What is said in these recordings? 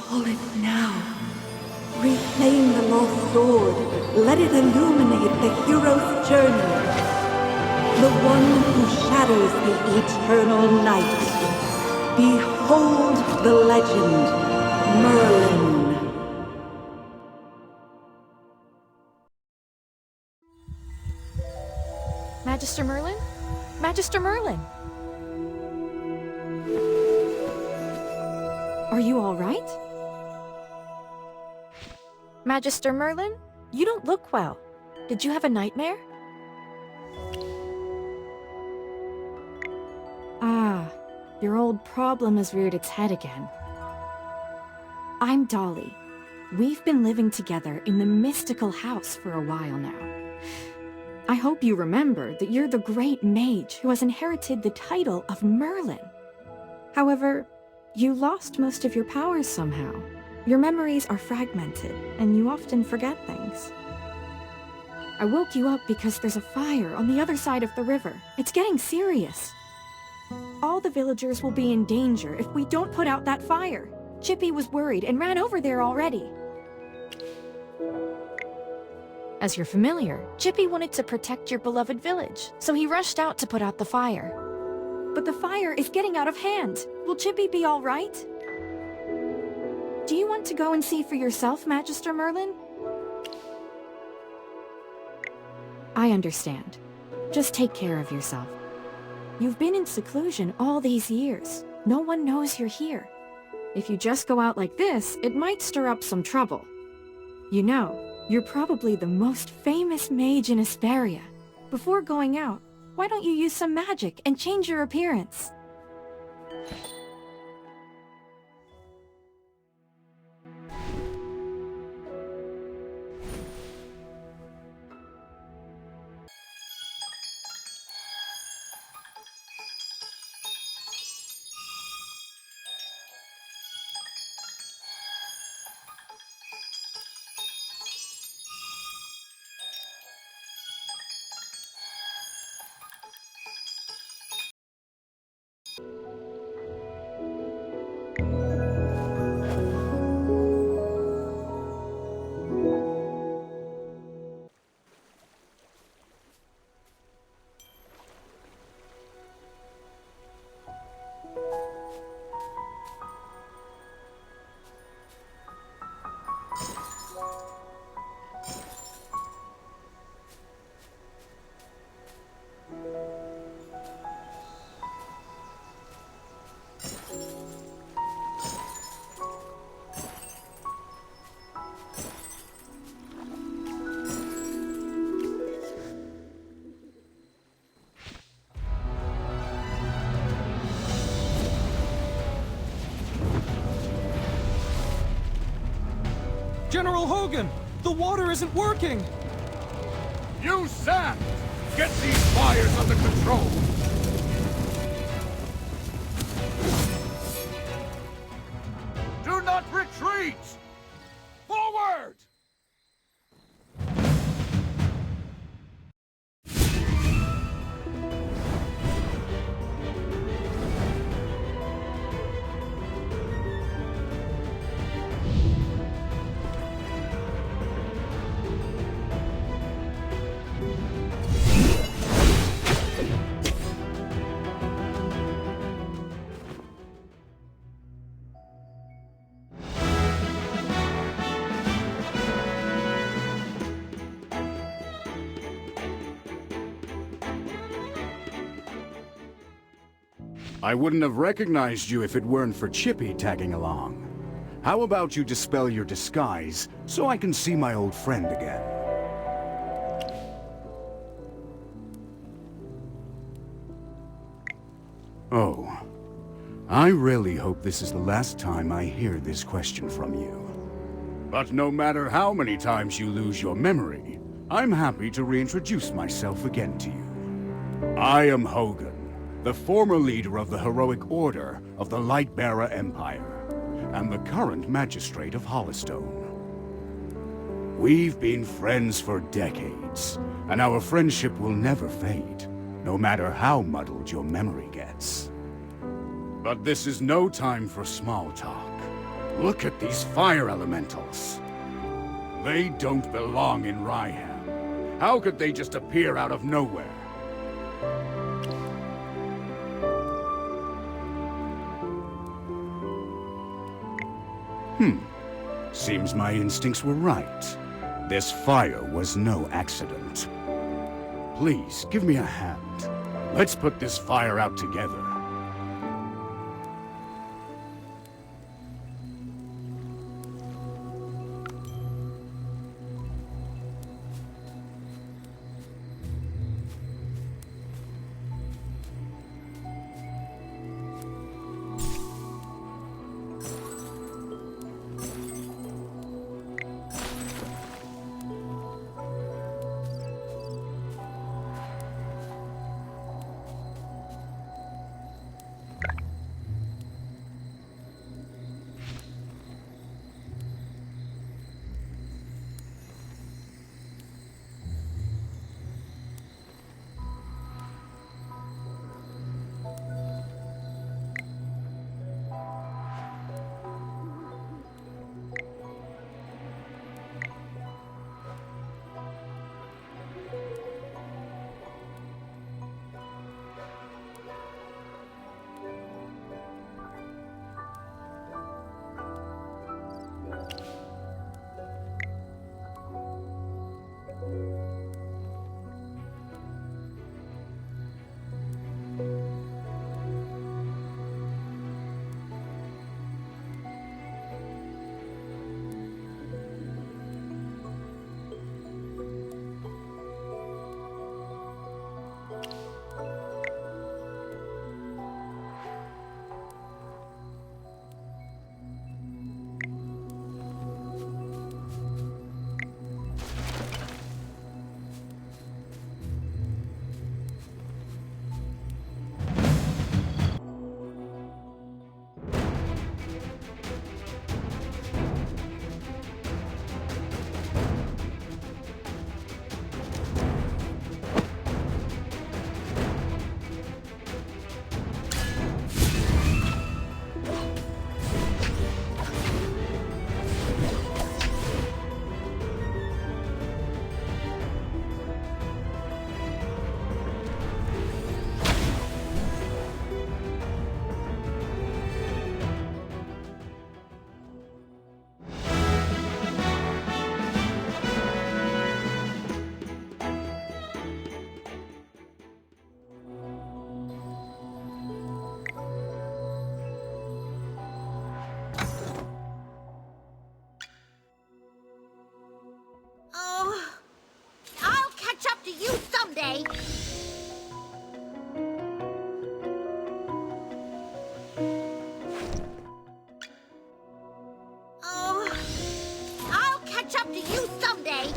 Call it now. Reclaim the lost sword. Let it illuminate the hero's journey. The one who shatters the eternal night. Behold the legend, Merlin. Magister Merlin? Magister Merlin! Are you all right? Magister Merlin? You don't look well. Did you have a nightmare? Ah, your old problem has reared its head again. I'm Dolly. We've been living together in the mystical house for a while now. I hope you remember that you're the great mage who has inherited the title of Merlin. However, you lost most of your powers somehow. Your memories are fragmented, and you often forget things. I woke you up because there's a fire on the other side of the river. It's getting serious. All the villagers will be in danger if we don't put out that fire. Chippy was worried and ran over there already. As you're familiar, Chippy wanted to protect your beloved village, so he rushed out to put out the fire. But the fire is getting out of hand. Will Chippy be all right? Do you want to go and see for yourself, Magister Merlin? I understand. Just take care of yourself. You've been in seclusion all these years. No one knows you're here. If you just go out like this, it might stir up some trouble. You know, you're probably the most famous mage in Asperia. Before going out, why don't you use some magic and change your appearance? General Hogan! The water isn't working! Use sand! Get these fires under control! Do not retreat! Forward! I wouldn't have recognized you if it weren't for Chippy tagging along. How about you dispel your disguise, so I can see my old friend again? Oh. I really hope this is the last time I hear this question from you. But no matter how many times you lose your memory, I'm happy to reintroduce myself again to you. I am Hogan, the former leader of the heroic order of the Lightbearer Empire, and the current magistrate of Hollistone. We've been friends for decades, and our friendship will never fade, no matter how muddled your memory gets. But this is no time for small talk. Look at these fire elementals. They don't belong in Ryham. How could they just appear out of nowhere? Seems my instincts were right. This fire was no accident. Please, give me a hand. Let's put this fire out together. someday. Oh, I'll catch up to you someday.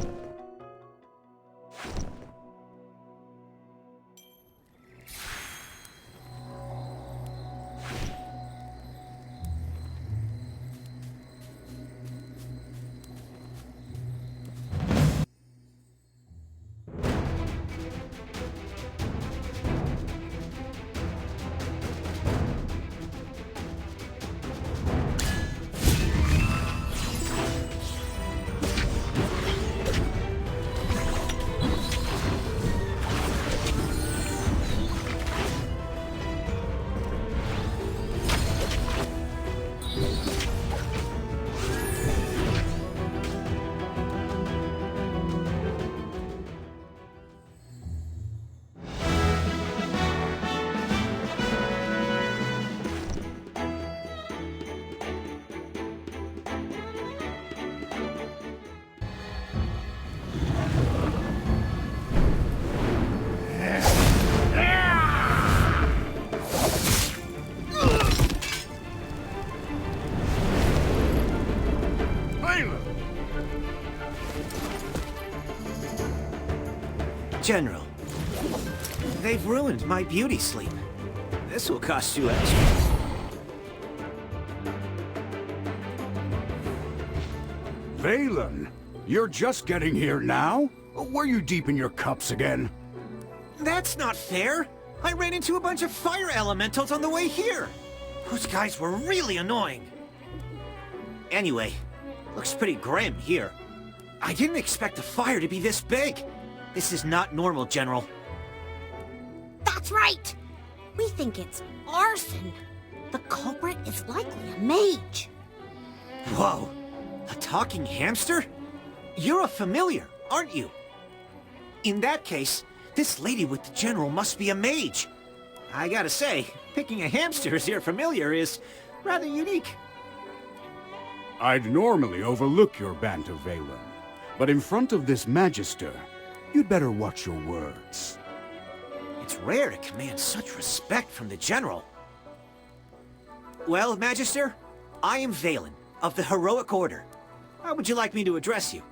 General, they've ruined my beauty sleep. This will cost you extra. Valen, you're just getting here now? Were you deep in your cups again? That's not fair! I ran into a bunch of fire elementals on the way here! Those guys were really annoying. Anyway, looks pretty grim here. I didn't expect the fire to be this big. This is not normal, General. That's right! We think it's arson. The culprit is likely a mage. Whoa, a talking hamster? You're a familiar, aren't you? In that case, this lady with the General must be a mage. I gotta say, picking a hamster as your familiar is rather unique. I'd normally overlook your banter, Valen, but in front of this Magister, you'd better watch your words. It's rare to command such respect from the General. Well, Magister, I am Valen, of the Heroic Order. How would you like me to address you?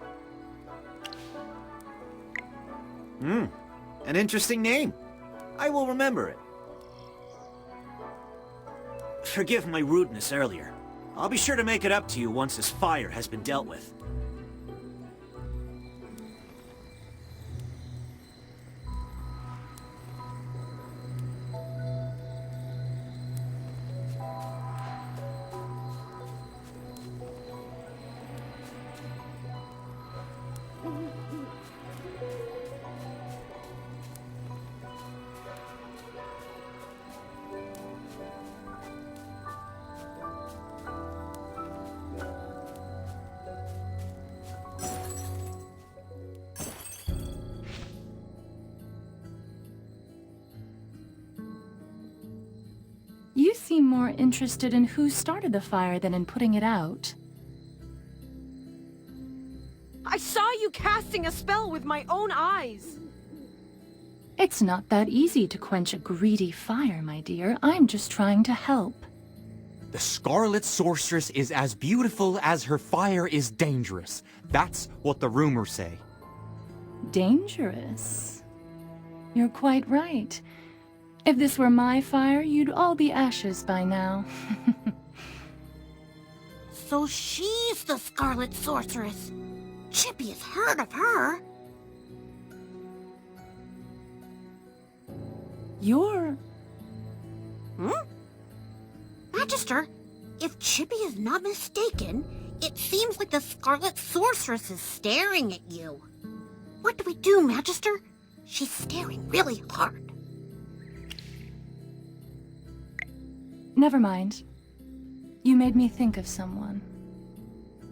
An interesting name. I will remember it. Forgive my rudeness earlier. I'll be sure to make it up to you once this fire has been dealt with. You seem more interested in who started the fire than in putting it out. I saw you casting a spell with my own eyes. It's not that easy to quench a greedy fire, my dear. I'm just trying to help. The Scarlet Sorceress is as beautiful as her fire is dangerous. That's what the rumors say. Dangerous? You're quite right. If this were my fire, you'd all be ashes by now. So she's the Scarlet Sorceress. Chippy has heard of her. You're... Magister, if Chippy is not mistaken, it seems like the Scarlet Sorceress is staring at you. What do we do, Magister? She's staring really hard. Never mind. You made me think of someone.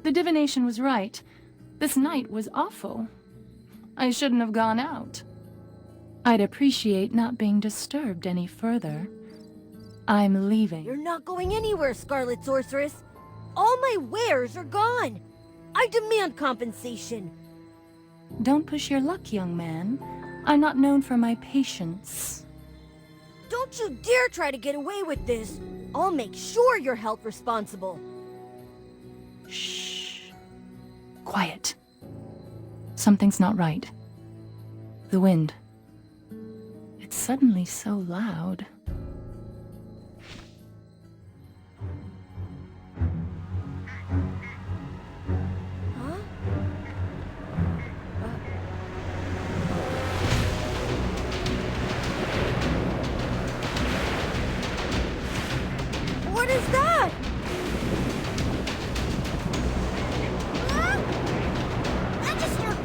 The divination was right. This night was awful. I shouldn't have gone out. I'd appreciate not being disturbed any further. I'm leaving. You're not going anywhere, Scarlet Sorceress. All my wares are gone. I demand compensation. Don't push your luck, young man. I'm not known for my patience. Don't you dare try to get away with this. I'll make sure you're held responsible. Shh. Quiet. Something's not right. The wind. It's suddenly so loud. What is that? Magister!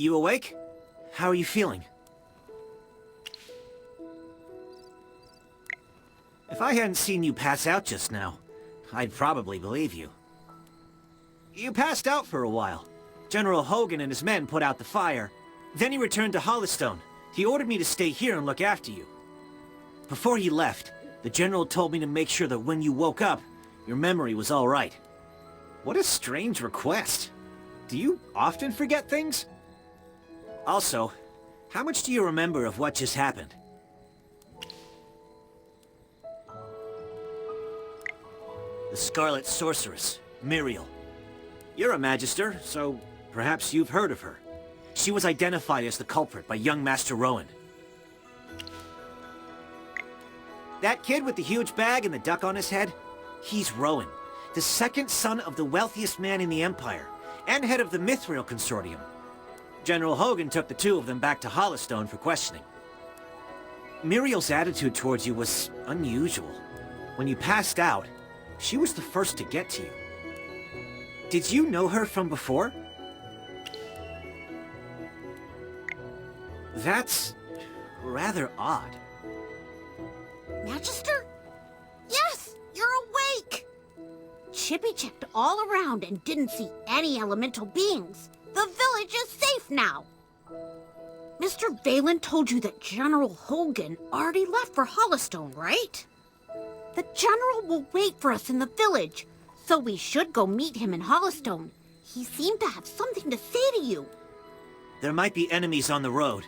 You awake? How are you feeling? If I hadn't seen you pass out just now, I'd probably believe you. You passed out for a while. General Hogan and his men put out the fire. Then he returned to Hollystone. He ordered me to stay here and look after you. Before he left, the General told me to make sure that when you woke up, your memory was all right. What a strange request. Do you often forget things? Also, how much do you remember of what just happened? The Scarlet Sorceress, Muriel. You're a Magister, so perhaps you've heard of her. She was identified as the culprit by young Master Rowan. That kid with the huge bag and the duck on his head? He's Rowan, the second son of the wealthiest man in the Empire, and head of the Mithril Consortium. General Hogan took the two of them back to Hollystone for questioning. Muriel's attitude towards you was unusual. When you passed out, she was the first to get to you. Did you know her from before? That's rather odd. Magister? Yes, you're awake! Chippy checked all around and didn't see any elemental beings. The village is safe now. Mr. Valen told you that General Hogan already left for Hollystone, right? The General will wait for us in the village, so we should go meet him in Hollystone. He seemed to have something to say to you. There might be enemies on the road.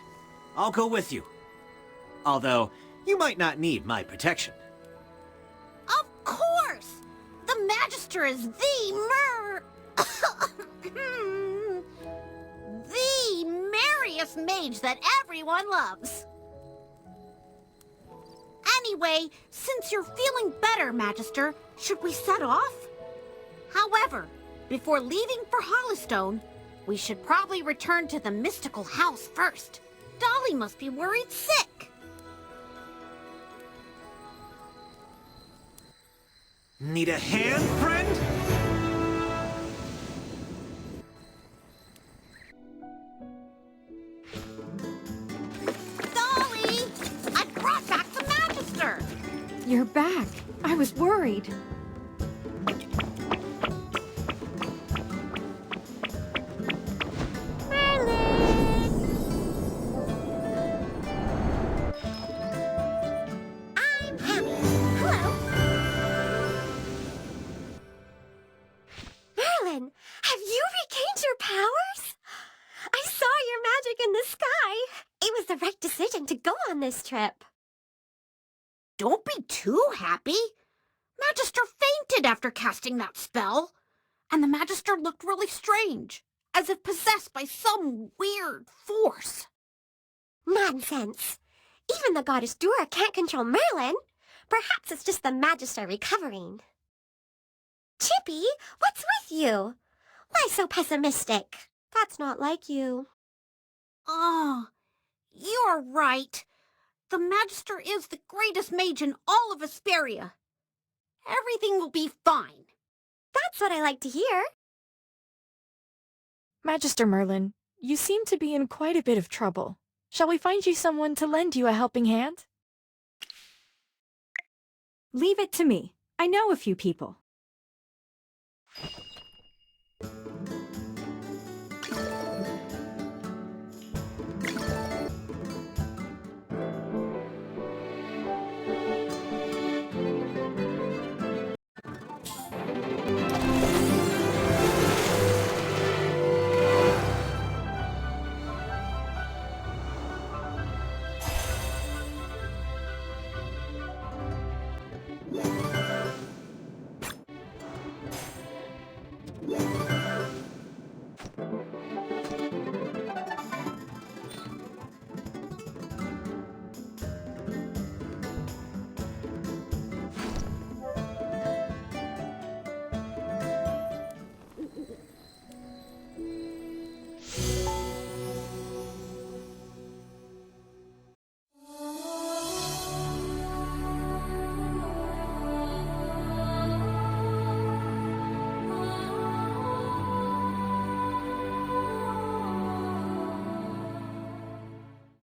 I'll go with you. Although, you might not need my protection. Of course! The Magister is the merriest mage that everyone loves. Anyway, since you're feeling better, Magister, should we set off? However, before leaving for Hollystone, we should probably return to the mystical house first. Dolly must be worried sick. Need a hand, friend? Dolly! I brought back the Magister! You're back. I was worried. I'm happy. Hello. Merlin, have you regained your powers? I saw your magic in the sky. It was the right decision to go on this trip. Don't be too happy. Magister fainted after casting that spell. And the Magister looked really strange, as if possessed by some weird force. Nonsense. Even the goddess Dura can't control Merlin. Perhaps it's just the Magister recovering. Chippy, what's with you? Why so pessimistic? That's not like you. Oh, you're right. The Magister is the greatest mage in all of Asperia. Everything will be fine. That's what I like to hear. Magister Merlin, you seem to be in quite a bit of trouble. Shall we find you someone to lend you a helping hand? Leave it to me. I know a few people.